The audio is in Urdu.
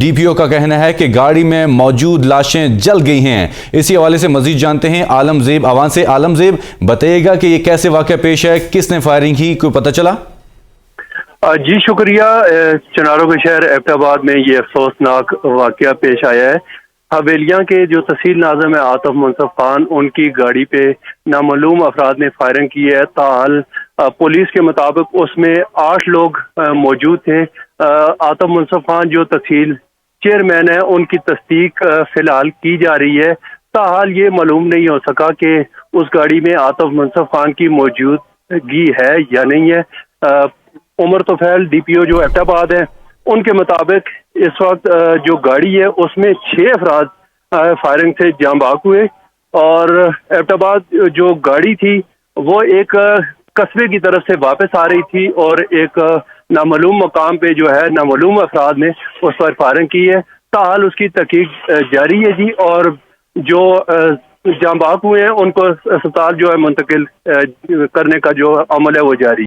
ڈی پی او کا کہنا ہے کہ گاڑی میں موجود لاشیں جل گئی ہیں۔ اسی حوالے سے مزید جانتے ہیں عالم زیب آوان سے۔ عالم زیب، بتائیے گا کہ یہ کیسے واقعہ پیش ہے، کس نے فائرنگ کی، کوئی پتہ چلا؟ جی شکریہ۔ چناروں کے شہر ایبٹ آباد میں یہ افسوسناک واقعہ پیش آیا ہے۔ حویلیاں کے جو تحصیل ناظم ہے عاطف منصف خان، ان کی گاڑی پہ نامعلوم افراد نے فائرنگ کی ہے۔ تاحال پولیس کے مطابق اس میں 8 لوگ موجود تھے۔ عاطف منصف خان جو تحصیل چیئرمین ہے، ان کی تصدیق فی الحال کی جا رہی ہے۔ تاحال یہ معلوم نہیں ہو سکا کہ اس گاڑی میں عاطف منصف خان کی موجودگی ہے یا نہیں ہے۔ عمر طفیل ڈی پی او جو ایبٹ آباد ہے، ان کے مطابق اس وقت جو گاڑی ہے اس میں 6 افراد فائرنگ سے جاں بحق ہوئے، اور ایبٹ آباد جو گاڑی تھی وہ ایک قصبے کی طرف سے واپس آ رہی تھی، اور ایک نامعلوم مقام پہ جو ہے نامعلوم افراد نے اس پر فائرنگ کی ہے۔ تاحال اس کی تحقیق جاری ہے جی، اور جو جاں بحق ہوئے ہیں ان کو اسپتال جو ہے منتقل کرنے کا جو عمل ہے وہ جاری ہے۔